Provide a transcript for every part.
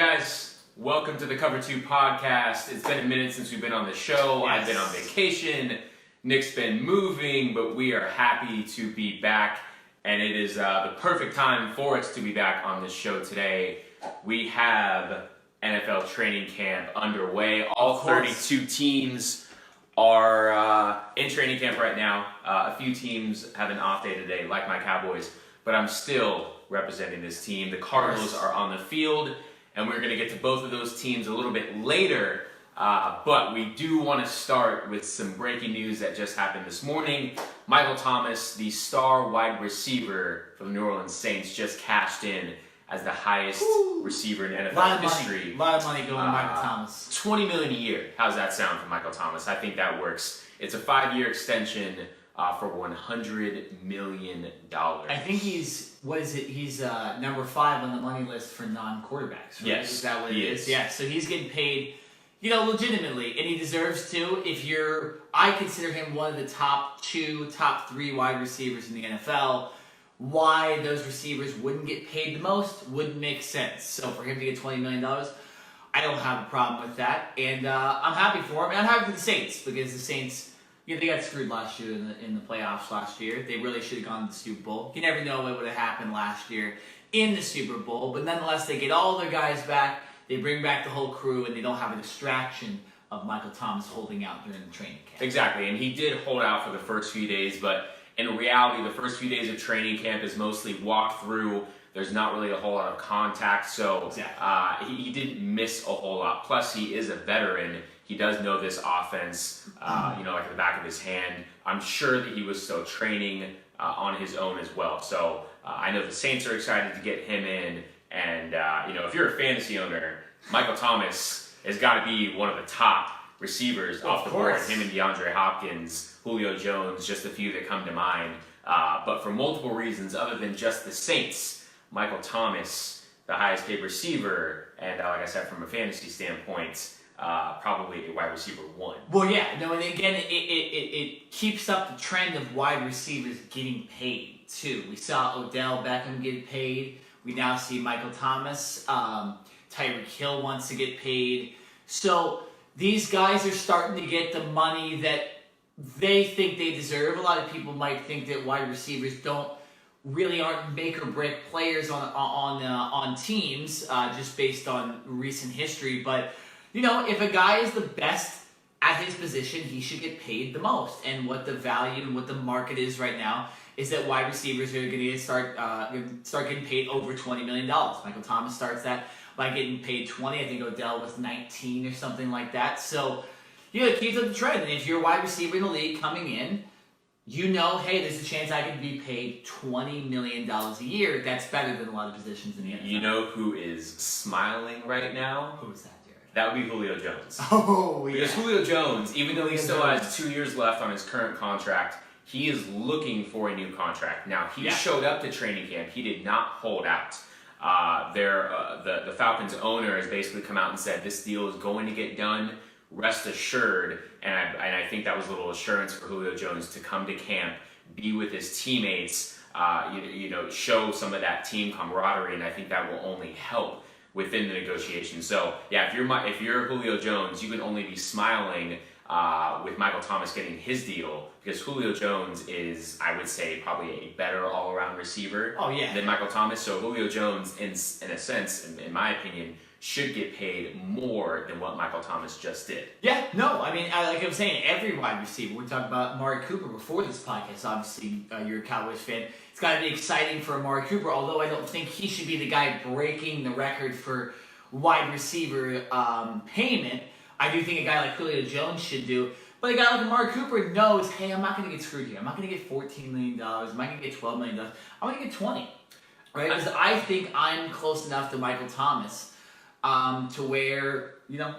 guys, welcome to the Cover 2 podcast. It's been a minute since we've been on the show. Yes. I've been on vacation. Nick's been moving, but we are happy to be back. And it is the perfect time for us to be back on this show today. We have NFL training camp underway. All 32 teams are in training camp right now. A few teams have an off day today, like my Cowboys, but I'm still representing this team. The Cardinals are on the field, and we're going to get to both of those teams a little bit later. But we do want to start with some breaking news that just happened this morning. Michael Thomas, the star wide receiver for the New Orleans Saints, just cashed in as the highest receiver in NFL history. A lot of money going to Michael Thomas. $20 million a year. How's that sound for Michael Thomas? I think that works. It's a 5-year extension for $100 million. I think he's number 5 on the money list for non-quarterbacks. Right? Yes, is that what it is? Yeah, so he's getting paid, legitimately, and he deserves to. I consider him one of the top 3 wide receivers in the NFL. Why those receivers wouldn't get paid the most wouldn't make sense. So for him to get $20 million, I don't have a problem with that, and I'm happy for him. And I'm happy for the Saints because the Saints, they got screwed last year in the playoffs last year. They really should have gone to the Super Bowl. You never know what would have happened last year in the Super Bowl, but nonetheless, they get all their guys back. They bring back the whole crew, and they don't have a distraction of Michael Thomas holding out during the training camp. Exactly, and he did hold out for the first few days, but in reality, the first few days of training camp is mostly walk through. There's not really a whole lot of contact, so he didn't miss a whole lot. Plus, he is a veteran. He does know this offense, like at the back of his hand. I'm sure that he was still training on his own as well. So I know the Saints are excited to get him in. And, if you're a fantasy owner, Michael Thomas has got to be one of the top receivers off the board. Him and DeAndre Hopkins, Julio Jones, just a few that come to mind. But for multiple reasons other than just the Saints, Michael Thomas, the highest paid receiver, and like I said, from a fantasy standpoint, probably a wide receiver 1. Well, yeah, no, and again, it keeps up the trend of wide receivers getting paid, too. We saw Odell Beckham get paid. We now see Michael Thomas. Tyreek Hill wants to get paid. So these guys are starting to get the money that they think they deserve. A lot of people might think that wide receivers aren't make or break players on teams just based on recent history. But if a guy is the best at his position, he should get paid the most. And what the value and what the market is right now is that wide receivers are going to start getting paid over $20 million. Michael Thomas starts that by getting paid 20. I think Odell was 19 or something like that. So, it keeps up the trend. And if you're a wide receiver in the league coming in, hey, there's a chance I could be paid $20 million a year. That's better than a lot of positions in the NFL. You know who is smiling right now? Who is that, Jared? That would be Julio Jones. Oh, yeah. Because Julio Jones, even though he still has 2 years left on his current contract, he is looking for a new contract. Now, he showed up to training camp. He did not hold out. The Falcons owner has basically come out and said this deal is going to get done. Rest assured. And I think that was a little assurance for Julio Jones to come to camp, be with his teammates, show some of that team camaraderie. And I think that will only help within the negotiation. So, yeah, if you're Julio Jones, you can only be smiling with Michael Thomas getting his deal, because Julio Jones is, I would say, probably a better all-around receiver than Michael Thomas. So Julio Jones, in a sense, in my opinion, should get paid more than what Michael Thomas just did. Yeah, no, I mean, like I was saying, every wide receiver, we talked about Amari Cooper before this podcast, obviously you're a Cowboys fan. It's got to be exciting for Amari Cooper, although I don't think he should be the guy breaking the record for wide receiver payment. I do think a guy like Julio Jones should do. But a guy like Amari Cooper knows, hey, I'm not going to get screwed here. I'm not going to get $14 million. I'm not going to get $12 million. I'm going to get 20. Right? Because I think I'm close enough to Michael Thomas to where,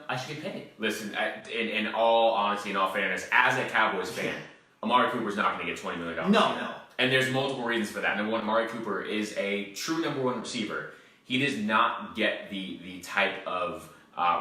I should get paid. Listen, in all honesty, in all fairness, as a Cowboys fan, Amari Cooper's not going to get $20 million. No. And there's multiple reasons for that. Number one, Amari Cooper is a true number 1 receiver. He does not get the type of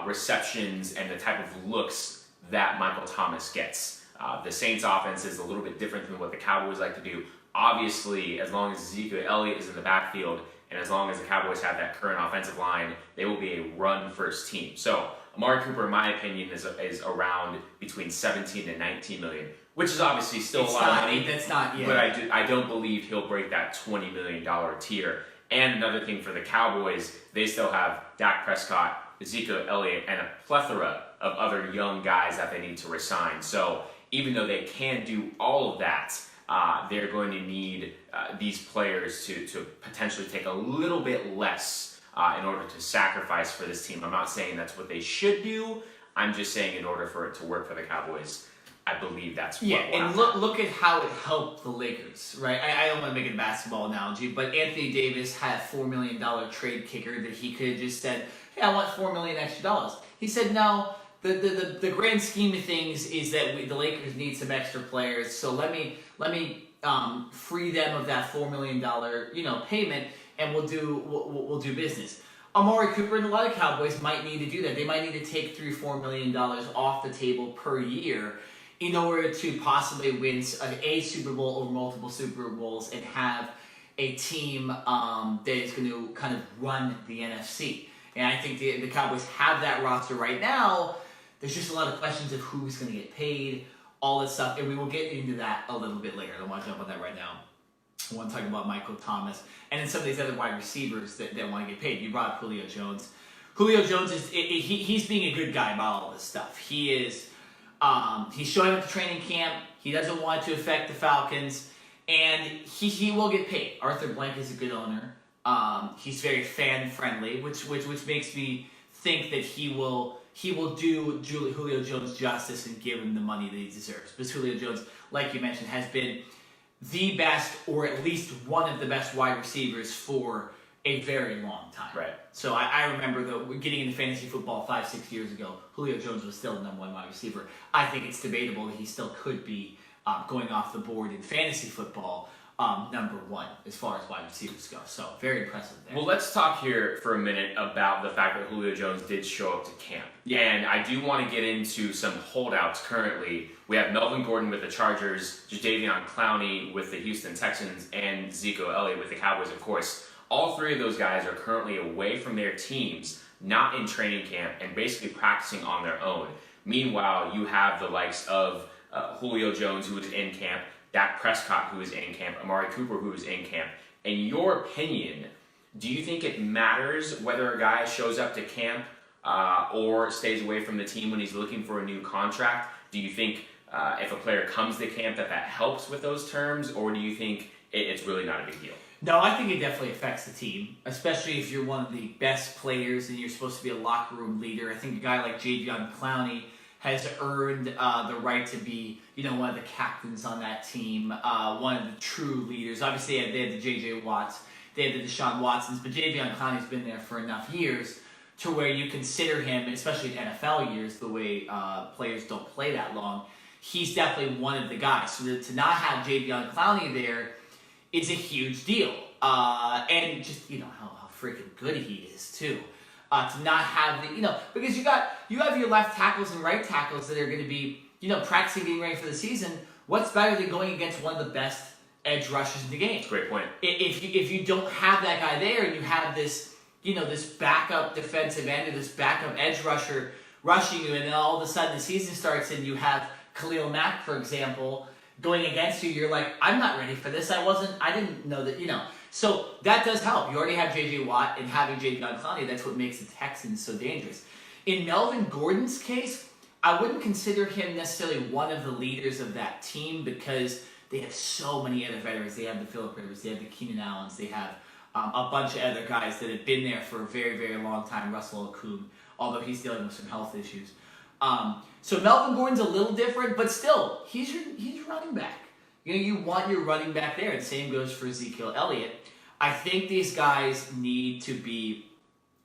receptions and the type of looks that Michael Thomas gets. The Saints offense is a little bit different than what the Cowboys like to do. Obviously, as long as Ezekiel Elliott is in the backfield, and as long as the Cowboys have that current offensive line, they will be a run-first team. So Amari Cooper, in my opinion, is around between 17 and 19 million, which is obviously still a lot of money. That's not yet. But I don't believe he'll break that $20 million tier. And another thing for the Cowboys, they still have Dak Prescott, Ezekiel Elliott, and a plethora of other young guys that they need to resign. So even though they can do all of that, they're going to need these players to potentially take a little bit less in order to sacrifice for this team. I'm not saying that's what they should do. I'm just saying in order for it to work for the Cowboys, I believe that's what will and look at how it helped the Lakers, right? I don't want to make it a basketball analogy, but Anthony Davis had a $4 million trade kicker that he could have just said, hey, I want $4 million extra dollars. He said, no, the grand scheme of things is that the Lakers need some extra players, so let me free them of that $4 million payment, and we'll do business. Amari Cooper and a lot of Cowboys might need to do that. They might need to take $3-4 million off the table per year in order to possibly win a Super Bowl or multiple Super Bowls and have a team that is going to kind of run the NFC. And I think the Cowboys have that roster right now. There's just a lot of questions of who's going to get paid, all this stuff, and we will get into that a little bit later. I don't want to jump on that right now. I want to talk about Michael Thomas and then some of these other wide receivers that want to get paid. You brought up Julio Jones. Julio Jones he's being a good guy about all this stuff. He is he's showing up to training camp. He doesn't want to affect the Falcons, and he will get paid. Arthur Blank is a good owner. He's very fan friendly, which makes me think that he will do Julio Jones justice and give him the money that he deserves. Because Julio Jones, like you mentioned, has been the best, or at least one of the best wide receivers for a very long time. Right. So I remember getting into fantasy football 5-6 years ago, Julio Jones was still the number one wide receiver. I think it's debatable that he still could be going off the board in fantasy football number one as far as wide receivers go. So very impressive there. Well, let's talk here for a minute about the fact that Julio Jones did show up to camp. Yeah. And I do want to get into some holdouts currently. We have Melvin Gordon with the Chargers, Jadeveon Clowney with the Houston Texans, and Ezekiel Elliott with the Cowboys, of course. All three of those guys are currently away from their teams, not in training camp, and basically practicing on their own. Meanwhile, you have the likes of Julio Jones, who is in camp, Dak Prescott, who is in camp, Amari Cooper, who is in camp. In your opinion, do you think it matters whether a guy shows up to camp or stays away from the team when he's looking for a new contract? Do you think if a player comes to camp that helps with those terms, or do you think it's really not a big deal? No, I think it definitely affects the team, especially if you're one of the best players and you're supposed to be a locker room leader. I think a guy like Jadeveon Clowney has earned the right to be, one of the captains on that team, one of the true leaders. Obviously, they had the J.J. Watts, they had the Deshaun Watsons, but Jadeveon Clowney's been there for enough years to where you consider him, especially in NFL years, the way players don't play that long, he's definitely one of the guys. So to not have Jadeveon Clowney there is a huge deal. And just, how freaking good he is, too. To not have because you have your left tackles and right tackles that are going to be, practicing, getting ready for the season. What's better than going against one of the best edge rushers in the game? Great point. If you don't have that guy there and you have this, this backup defensive end or this backup edge rusher rushing you, and then all of a sudden the season starts and you have Khalil Mack, for example, going against you, you're like, I'm not ready for this. I didn't know that, So that does help. You already have J.J. Watt, and having Jadeveon Clowney, that's what makes the Texans so dangerous. In Melvin Gordon's case, I wouldn't consider him necessarily one of the leaders of that team because they have so many other veterans. They have the Phillip Rivers, they have the Keenan Allens, they have a bunch of other guys that have been there for a very, very long time. Russell Okung, although he's dealing with some health issues. So Melvin Gordon's a little different, but still, he's your running back. You want your running back there, and same goes for Ezekiel Elliott. I think these guys need to be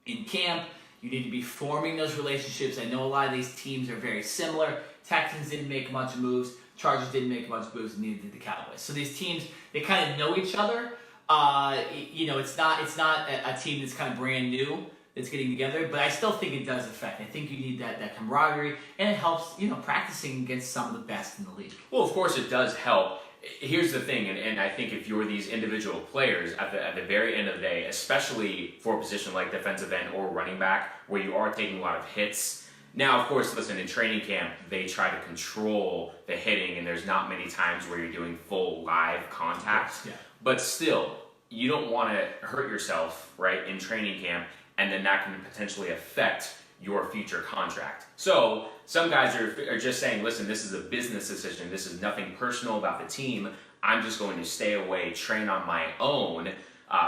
in camp. You need to be forming those relationships. I know a lot of these teams are very similar. Texans didn't make much moves. Chargers didn't make much moves, and neither did the Cowboys. So these teams, they kind of know each other. It's not a team that's kind of brand new that's getting together, but I still think it does affect. I think you need that camaraderie, and it helps, practicing against some of the best in the league. Well, of course it does help. here's the thing, and I think if you're these individual players at the very end of the day, especially for a position like defensive end or running back, where you are taking a lot of hits. Now, of course, listen, in training camp, they try to control the hitting, and there's not many times where you're doing full live contact. Yeah. But still, you don't want to hurt yourself, right, in training camp, and then that can potentially affect your future contract. So some guys are just saying, listen, this is a business decision. This is nothing personal about the team. I'm just going to stay away, train on my own.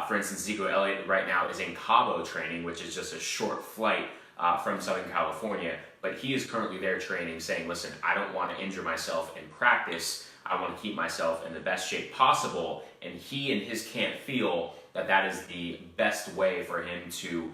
For instance, Ezekiel Elliott right now is in Cabo training, which is just a short flight from Southern California. But he is currently there training, saying, listen, I don't want to injure myself in practice. I want to keep myself in the best shape possible. And he and his camp feel that that is the best way for him to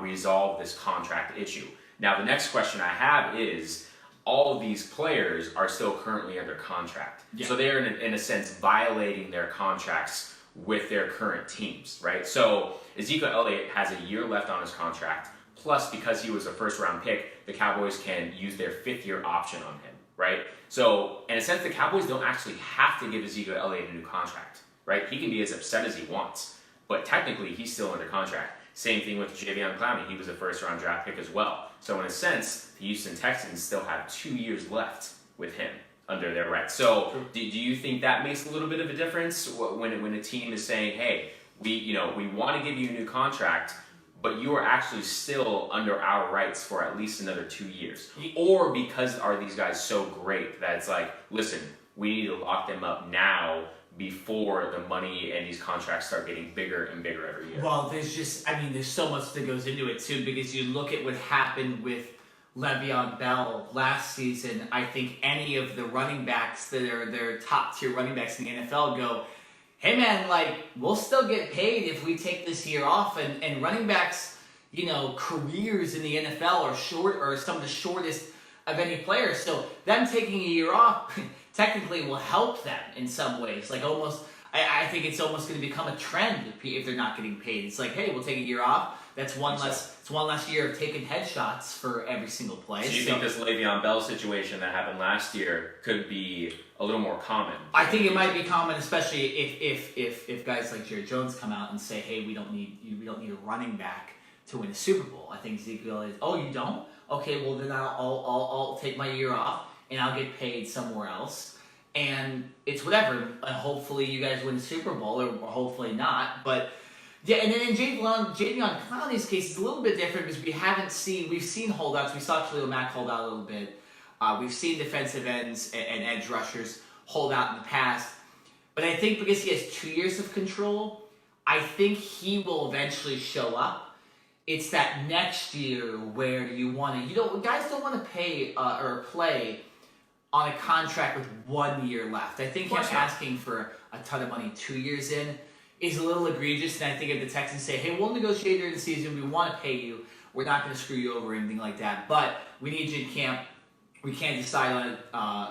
resolve this contract issue. Now, the next question I have is, all of these players are still currently under contract. Yeah. So they're, in a sense, violating their contracts with their current teams, right? So Ezekiel Elliott has a year left on his contract. Plus, because he was a first-round pick, the Cowboys can use their fifth-year option on him, right? So, in a sense, the Cowboys don't actually have to give Ezekiel Elliott a new contract, right? He can be as upset as he wants, but technically, he's still under contract. Same thing with Jadeveon Clowney. He was a first-round draft pick as well. So, in a sense, the Houston Texans still have 2 years left with him under their rights. So, do you think that makes a little bit of a difference when a team is saying, hey, we want to give you a new contract, but you are actually still under our rights for at least another 2 years? Or because are these guys so great that it's like, listen, we need to lock them up now before the money and these contracts start getting bigger and bigger every year? Well, there's so much that goes into it too, because you look at what happened with Le'Veon Bell last season. I think any of the running backs that are their top tier running backs in the NFL go, hey man, like, we'll still get paid if we take this year off. And running backs, careers in the NFL are short, or some of the shortest of any players. So them taking a year off technically will help them in some ways. Like, almost, I think it's almost going to become a trend if they're not getting paid. It's like, hey, we'll take a year off. That's one less year of taking headshots for every single play. So you think this Le'Veon Bell situation that happened last year could be a little more common? I think it might be common, especially if guys like Jerry Jones come out and say, hey, we don't need a running back to win a Super Bowl. I think Ezekiel is, oh, you don't? Okay, well then I'll take my year off and I'll get paid somewhere else. And it's whatever. Hopefully you guys win the Super Bowl, or hopefully not. But yeah, and then in Jadeveon Clowney's case, it's a little bit different because we've seen holdouts. We saw Julio Mack hold out a little bit. We've seen defensive ends and edge rushers hold out in the past. But I think because he has 2 years of control, I think he will eventually show up. It's that next year where guys don't want to pay or play on a contract with 1 year left. I think him asking for a ton of money 2 years in is a little egregious, and I think if the Texans say, hey, we'll negotiate during the season, we want to pay you, we're not going to screw you over or anything like that, but we need you in camp, we can't decide on it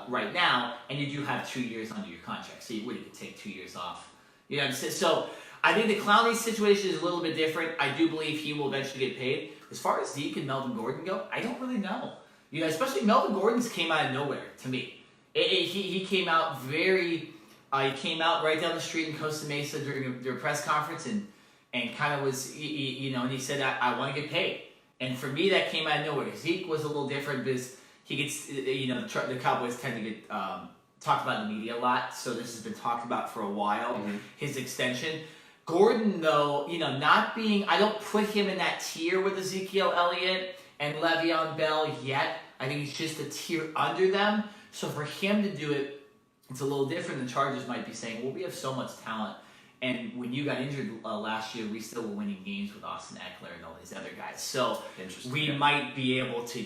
right now, and you do have 2 years under your contract, so you wouldn't take 2 years off. You know what I'm saying? So I think the Clowney situation is a little bit different. I do believe he will eventually get paid. As far as Zeke and Melvin Gordon go, I don't really know. Especially Melvin Gordon's came out of nowhere to me. He came out he came out right down the street in Costa Mesa during a press conference and kind of was, and he said, I want to get paid. And for me, that came out of nowhere. Zeke was a little different because he gets, the Cowboys tend to get talked about in the media a lot. So this has been talked about for a while, his extension. Gordon, though, I don't put him in that tier with Ezekiel Elliott and Le'Veon Bell yet. I think he's just a tier under them. So for him to do it, it's a little different. The Chargers might be saying, well, we have so much talent. And when you got injured last year, we still were winning games with Austin Eckler and all these other guys. So we might be able to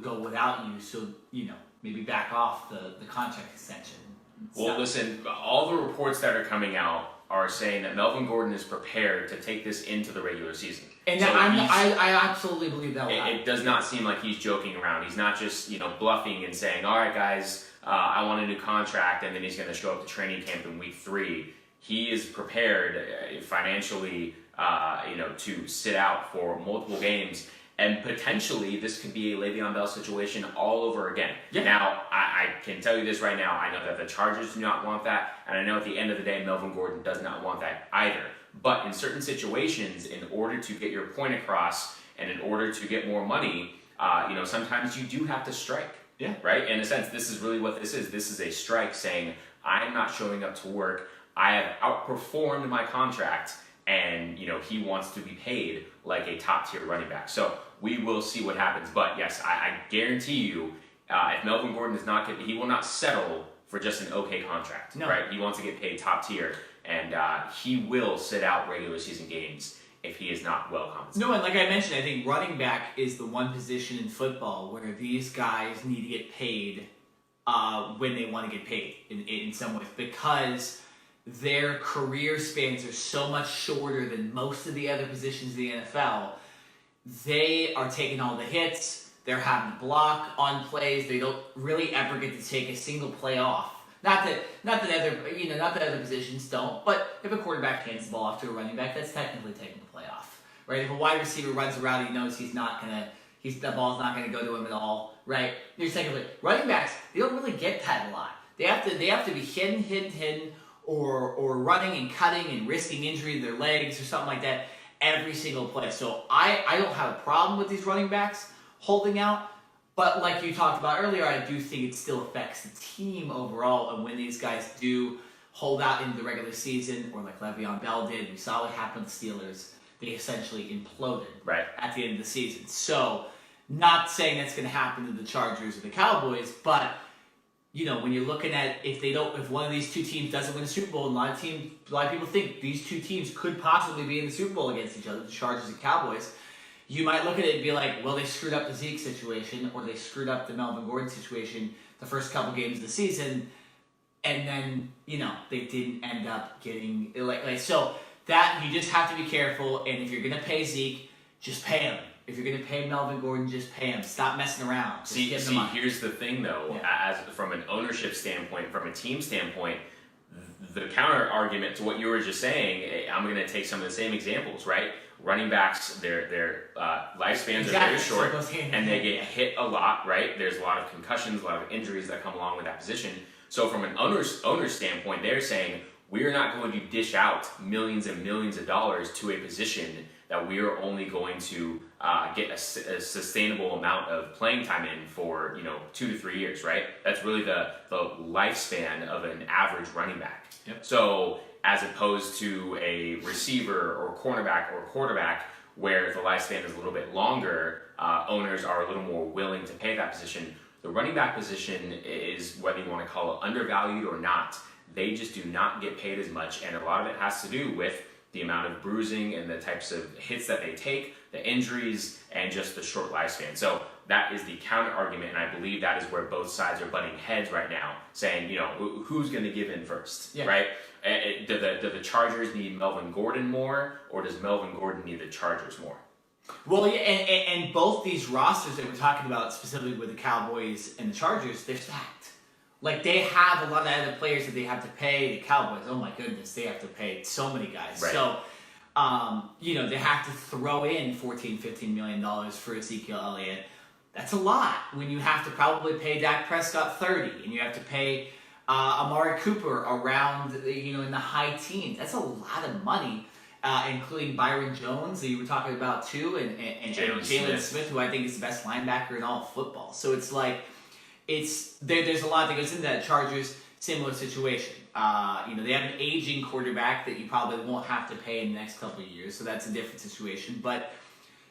go without you. So, maybe back off the contract extension. Well, listen, all the reports that are coming out are saying that Melvin Gordon is prepared to take this into the regular season. And so I absolutely believe that will happen. It does not seem like he's joking around. He's not just, bluffing and saying, all right, guys, I want a new contract, and then he's going to show up to training camp in week 3. He is prepared financially, to sit out for multiple games. And potentially, this could be a Le'Veon Bell situation all over again. Yeah. Now, I can tell you this right now. I know that the Chargers do not want that, and I know at the end of the day, Melvin Gordon does not want that either. But in certain situations, in order to get your point across and in order to get more money, sometimes you do have to strike. Yeah. Right? In a sense, this is really what this is. This is a strike saying, I'm not showing up to work. I have outperformed my contract, and he wants to be paid like a top-tier running back. So we will see what happens. But yes, I guarantee you, if Melvin Gordon does not he will not settle for just an okay contract. No. Right? He wants to get paid top tier, and he will sit out regular season games if he is not well compensated. No, and like I mentioned, I think running back is the one position in football where these guys need to get paid when they want to get paid in some ways, because their career spans are so much shorter than most of the other positions in the NFL. They are taking all the hits. They're having to block on plays. They don't really ever get to take a single play off. Not that other positions don't, but if a quarterback hands the ball off to a running back, that's technically taking the play off, right? If a wide receiver runs a route, he knows the ball's not gonna go to him at all, right? You're technically running backs. They don't really get that a lot. They have to be hidden, or running and cutting and risking injury to their legs or something like that every single play. So I don't have a problem with these running backs holding out. But like you talked about earlier, I do think it still affects the team overall. And when these guys do hold out into the regular season, or like Le'Veon Bell did, we saw what happened with the Steelers. They essentially imploded at the end of the season. So, not saying that's going to happen to the Chargers or the Cowboys, but when you're looking at if one of these two teams doesn't win a Super Bowl, and a lot of people think these two teams could possibly be in the Super Bowl against each other, the Chargers and Cowboys. You might look at it and be like, well, they screwed up the Zeke situation, or they screwed up the Melvin Gordon situation the first couple games of the season, and then, they didn't end up getting, so that, you just have to be careful, and if you're going to pay Zeke, just pay him. If you're going to pay Melvin Gordon, just pay him. Stop messing around. Just See, give him the money. Here's the thing, though. As from an ownership standpoint, from a team standpoint, the counter argument to what you were just saying, I'm going to take some of the same examples, right? Running backs, their lifespans are very short, and they get hit a lot, right? There's a lot of concussions, a lot of injuries that come along with that position. So from an owner's standpoint, they're saying, we're not going to dish out millions and millions of dollars to a position that we are only going to get a sustainable amount of playing time in for 2 to 3 years, right? That's really the lifespan of an average running back. Yep. So as opposed to a receiver or cornerback or quarterback, where the lifespan is a little bit longer, owners are a little more willing to pay that position. The running back position is, whether you want to call it undervalued or not, they just do not get paid as much, and a lot of it has to do with the amount of bruising and the types of hits that they take, the injuries, and just the short lifespan. So that is the counter argument, and I believe that is where both sides are butting heads right now, saying, who's going to give in first, right? Do the Chargers need Melvin Gordon more, or does Melvin Gordon need the Chargers more? Well, yeah, and both these rosters that we're talking about, specifically with the Cowboys and the Chargers, they're stacked. Like, they have a lot of other players that they have to pay. The Cowboys, oh my goodness, they have to pay so many guys. Right. So, they have to throw in $14-15 million for Ezekiel Elliott. That's a lot when you have to probably pay Dak Prescott $30, and you have to pay Amari Cooper around, in the high teens. That's a lot of money, including Byron Jones, that you were talking about too, and Jalen Smith, who I think is the best linebacker in all of football. So it's like, there's a lot that goes into that. Chargers, similar situation. They have an aging quarterback that you probably won't have to pay in the next couple of years, so that's a different situation. But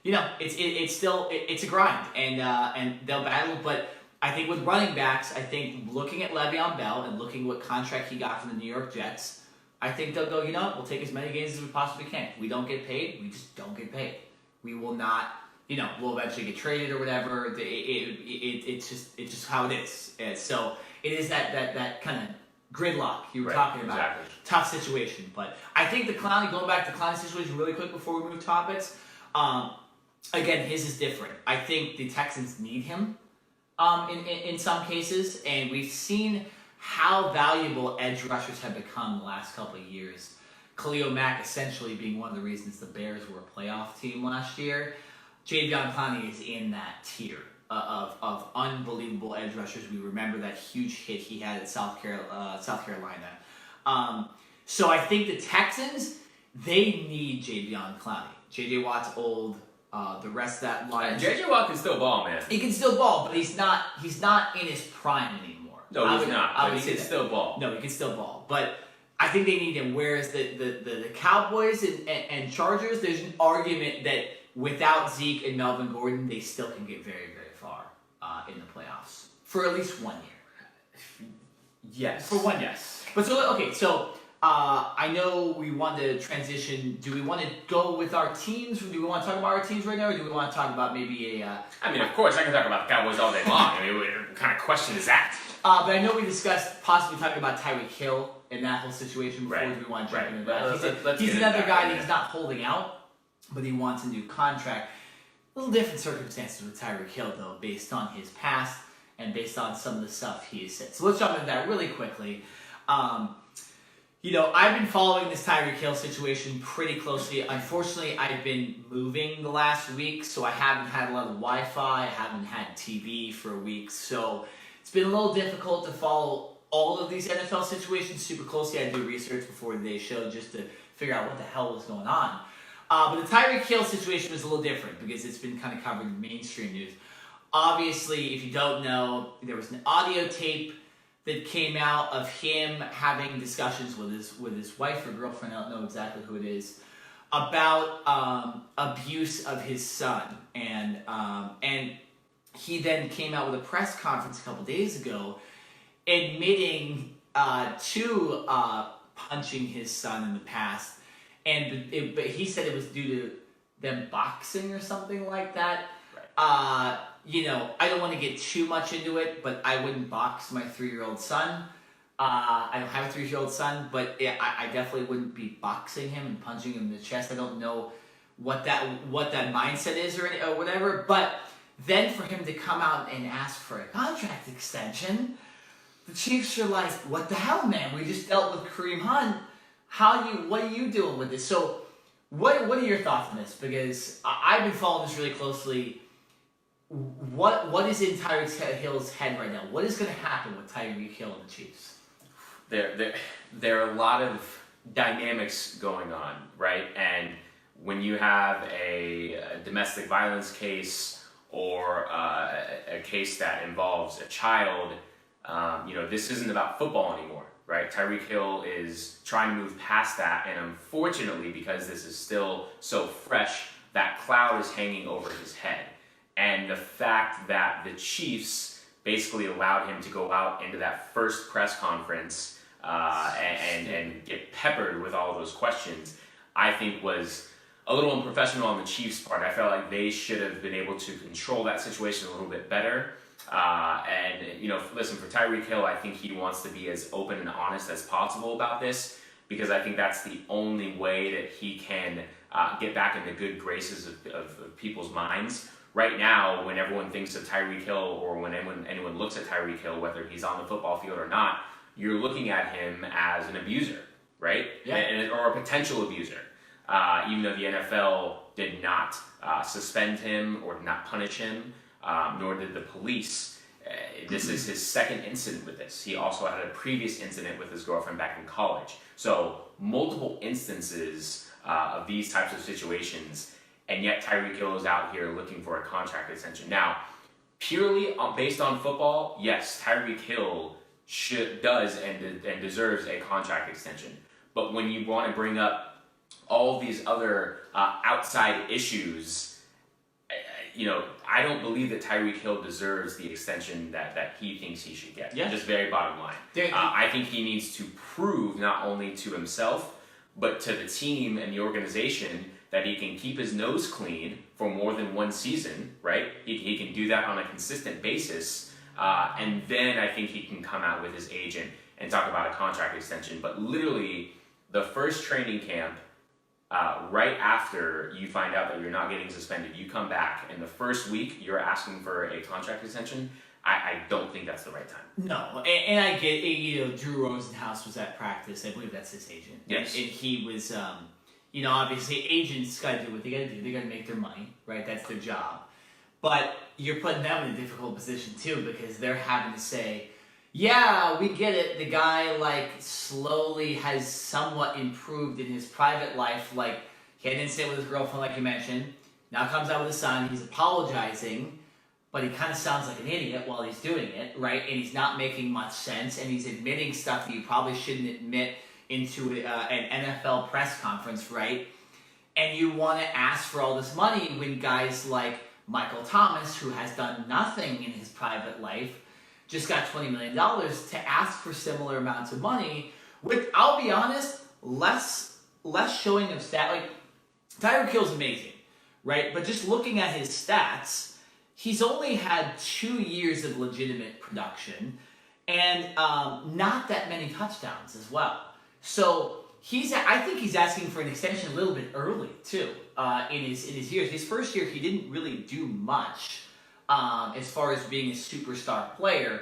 it's still a grind, and they'll battle. But I think with running backs, I think looking at Le'Veon Bell and looking what contract he got from the New York Jets, I think they'll go, we'll take as many games as we possibly can. If we don't get paid, we just don't get paid. We will not. We'll eventually get traded or whatever. It's just how it is. And so it is that kind of gridlock you were talking about. Exactly. Tough situation. But I think going back to the Clowney situation really quick before we move topics, again, his is different. I think the Texans need him in some cases, and we've seen how valuable edge rushers have become the last couple of years. Khalil Mack essentially being one of the reasons the Bears were a playoff team last year. Jadeveon Clowney is in that tier of unbelievable edge rushers. We remember that huge hit he had at South Carolina. So I think the Texans, they need Jadeveon Clowney. J.J. Watt's old. The rest of that line. J.J. Watt can still ball, man. He can still ball, but he's not in his prime anymore. No, he's not. But he can still ball. No, he can still ball. But I think they need him. Whereas the Cowboys and Chargers, there's an argument that without Zeke and Melvin Gordon, they still can get very, very far in the playoffs. For at least 1 year. Yes. For 1 year. Yes. But so I know we want to transition. Do we want to go with our teams? Do we want to talk about our teams right now, or do we want to talk about maybe a... I mean, of course, I can talk about the Cowboys all day long. I mean, what kind of question is that? But I know we discussed possibly talking about Tyreek Hill and that whole situation before. Right. Do we want to jump into Right. that? He's another guy that's not holding out, but he wants a new contract. A little different circumstances with Tyreek Hill, though, based on his past and based on some of the stuff he has said. So let's jump into that really quickly. I've been following this Tyreek Hill situation pretty closely. Unfortunately, I've been moving the last week, so I haven't had a lot of Wi-Fi. I haven't had TV for a week, so it's been a little difficult to follow all of these NFL situations super closely. I do research before today's show just to figure out what the hell was going on. But the Tyreek Hill situation was a little different because it's been kind of covered in mainstream news. Obviously, if you don't know, there was an audio tape that came out of him having discussions with his wife or girlfriend, I don't know exactly who it is, about abuse of his son. And he then came out with a press conference a couple days ago admitting to punching his son in the past. But he said it was due to them boxing or something like that. Right. I don't want to get too much into it, but I wouldn't box my 3-year-old son. I don't have a 3-year-old son, but I definitely wouldn't be boxing him and punching him in the chest. I don't know what that mindset is or whatever. But then for him to come out and ask for a contract extension, the Chiefs are like, "What the hell, man? We just dealt with Kareem Hunt. What are you doing with this?" So, what are your thoughts on this? Because I've been following this really closely. What is in Tyreek Hill's head right now? What is going to happen with Tyreek Hill and the Chiefs? There are a lot of dynamics going on, right? And when you have a domestic violence case or a case that involves a child, this isn't about football anymore, right? Tyreek Hill is trying to move past that, and unfortunately, because this is still so fresh, that cloud is hanging over his head. And the fact that the Chiefs basically allowed him to go out into that first press conference and get peppered with all of those questions, I think was a little unprofessional on the Chiefs' part. I felt like they should have been able to control that situation a little bit better. Listen, for Tyreek Hill, I think he wants to be as open and honest as possible about this, because I think that's the only way that he can get back in the good graces of people's minds. Right now, when everyone thinks of Tyreek Hill, or when anyone looks at Tyreek Hill, whether he's on the football field or not, you're looking at him as an abuser, right? Yeah. Or a potential abuser. Even though the NFL did not suspend him or did not punish him, nor did the police. This is his second incident with this. He also had a previous incident with his girlfriend back in college. So multiple instances of these types of situations. And yet Tyreek Hill is out here looking for a contract extension. Now, purely based on football, yes, Tyreek Hill does and deserves a contract extension. But when you want to bring up all these other outside issues, I don't believe that Tyreek Hill deserves the extension that he thinks he should get. Yeah. Just very bottom line. I think he needs to prove not only to himself, but to the team and the organization that he can keep his nose clean for more than one season, right? He can do that on a consistent basis, and then I think he can come out with his agent and talk about a contract extension. But literally, the first training camp, right after you find out that you're not getting suspended, you come back, and the first week you're asking for a contract extension. I don't think that's the right time. No, and I get, Drew Rosenhaus was at practice. I believe that's his agent. Yes. And he was, obviously agents got to do what they got to do. They got to make their money, right? That's their job. But you're putting them in a difficult position too, because they're having to say, yeah, we get it. The guy slowly has somewhat improved in his private life. He had an incident with his girlfriend, like you mentioned. Now comes out with his son. He's apologizing, but he kind of sounds like an idiot while he's doing it, right? And he's not making much sense, and he's admitting stuff that you probably shouldn't admit into an NFL press conference, right? And you want to ask for all this money when guys like Michael Thomas, who has done nothing in his private life, just got $20 million to ask for similar amounts of money with, I'll be honest, less showing of stat. Tyreek Hill's amazing, right? But just looking at his stats, he's only had 2 years of legitimate production and not that many touchdowns as well. So I think he's asking for an extension a little bit early too in his years. His first year, he didn't really do much as far as being a superstar player.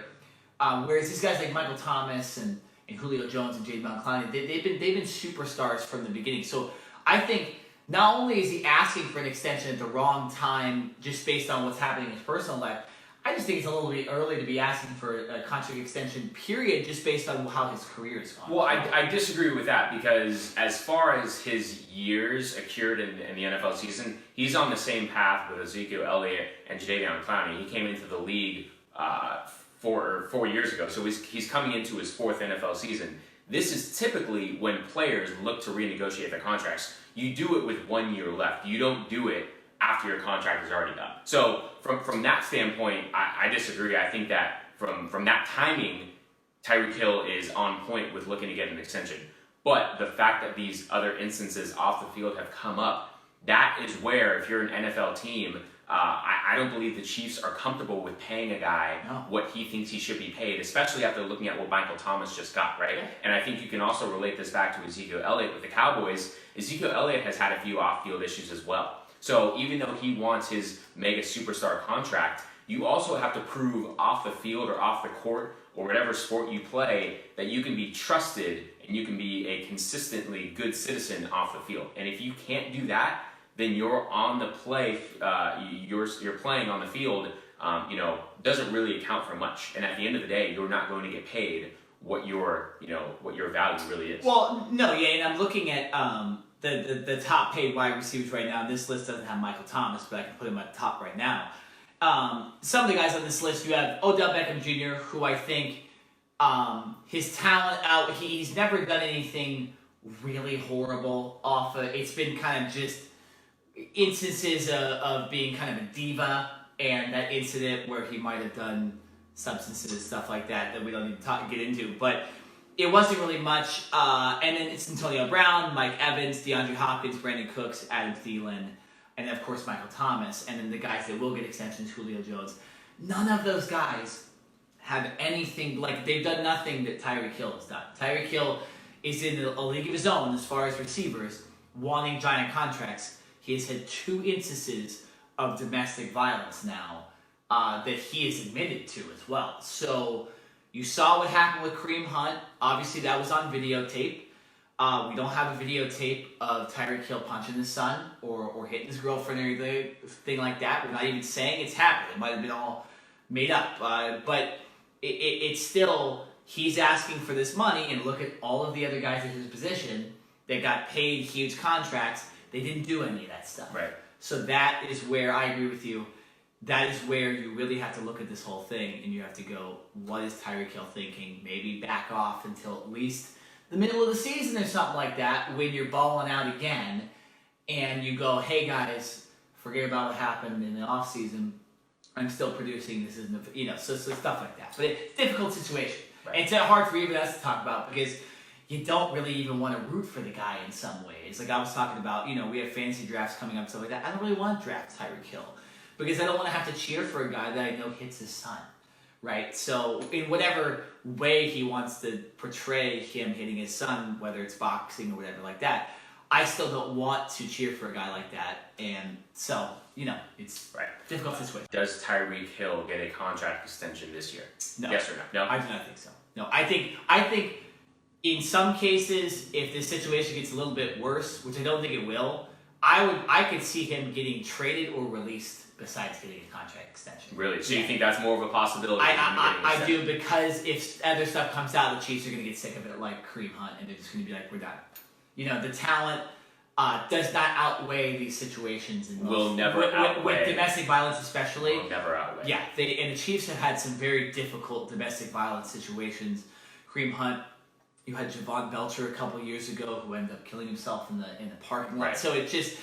Whereas these guys like Michael Thomas and Julio Jones and Jadeveon Clowney, they've been superstars from the beginning. So I think not only is he asking for an extension at the wrong time just based on what's happening in his personal life, I just think it's a little bit early to be asking for a contract extension, period, just based on how his career has gone. Well, I disagree with that, because as far as his years accrued in the NFL season, he's on the same path with Ezekiel Elliott and Jadeveon Clowney. He came into the league 4 years ago, so he's coming into his 4th NFL season. This is typically when players look to renegotiate their contracts. You do it with 1 year left. You don't do it after your contract is already done. So from that standpoint, I disagree. I think that from that timing, Tyreek Hill is on point with looking to get an extension. But the fact that these other instances off the field have come up, that is where, if you're an NFL team, I don't believe the Chiefs are comfortable with paying a guy what he thinks he should be paid, especially after looking at what Michael Thomas just got, right? Yeah. And I think you can also relate this back to Ezekiel Elliott with the Cowboys. Ezekiel Elliott has had a few off-field issues as well. So even though he wants his mega superstar contract, you also have to prove off the field or off the court or whatever sport you play that you can be trusted and you can be a consistently good citizen off the field. And if you can't do that, then you're on the play, you're playing on the field, doesn't really account for much. And at the end of the day, you're not going to get paid what your value really is. Well, no, yeah, and I'm looking at the top paid wide receivers right now. This list doesn't have Michael Thomas, but I can put him at the top right now. Some of the guys on this list, you have Odell Beckham Jr., who I think his talent out, he's never done anything really horrible off of, it's been kind of just instances of being kind of a diva, and that incident where he might have done substances and stuff like that we don't need to get into, but it wasn't really much. And then it's Antonio Brown, Mike Evans, DeAndre Hopkins, Brandon Cooks, Adam Thielen, and then of course Michael Thomas, and then the guys that will get extensions, Julio Jones. None of those guys have anything, they've done nothing that Tyreek Hill has done. Tyreek Hill is in a league of his own as far as receivers, wanting giant contracts. He has had 2 instances of domestic violence now that he is admitted to as well. So you saw what happened with Kareem Hunt. Obviously, that was on videotape. We don't have a videotape of Tyreek Hill punching his son or hitting his girlfriend or anything like that. We're not even saying it's happened. It might have been all made up. But it's still, he's asking for this money, and look at all of the other guys in his position that got paid huge contracts. They didn't do any of that stuff. Right. So that is where I agree with you. That is where you really have to look at this whole thing, and you have to go, what is Tyreek Hill thinking? Maybe back off until at least the middle of the season or something like that, when you're balling out again, and you go, hey guys, forget about what happened in the off season. I'm still producing. This isn't, so stuff like that. But it's a difficult situation. Right. It's hard for even us to talk about, because you don't really even want to root for the guy in some ways. Like I was talking about, we have fantasy drafts coming up, stuff like that. I don't really want to draft Tyreek Hill, because I don't want to have to cheer for a guy that I know hits his son, right? So in whatever way he wants to portray him hitting his son, whether it's boxing or whatever like that, I still don't want to cheer for a guy like that. And so, it's right. Difficult situation. Does Tyreek Hill get a contract extension this year? No. Yes or no? No? I do not think so. No, I think In some cases, if this situation gets a little bit worse, which I don't think it will, I could see him getting traded or released besides getting a contract extension. Really? So you think that's more of a possibility? I do, because if other stuff comes out, the Chiefs are going to get sick of it, like Kareem Hunt, and they're just going to be like, we're done. You know, the talent does not outweigh these situations. Will never outweigh. With domestic violence especially. Will never outweigh. Yeah, and the Chiefs have had some very difficult domestic violence situations. Kareem Hunt, you had Javon Belcher a couple years ago who ended up killing himself in the parking lot. Right. So it just,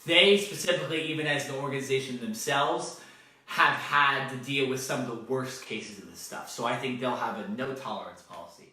they specifically, even as an organization themselves, have had to deal with some of the worst cases of this stuff. So I think they'll have a no tolerance policy.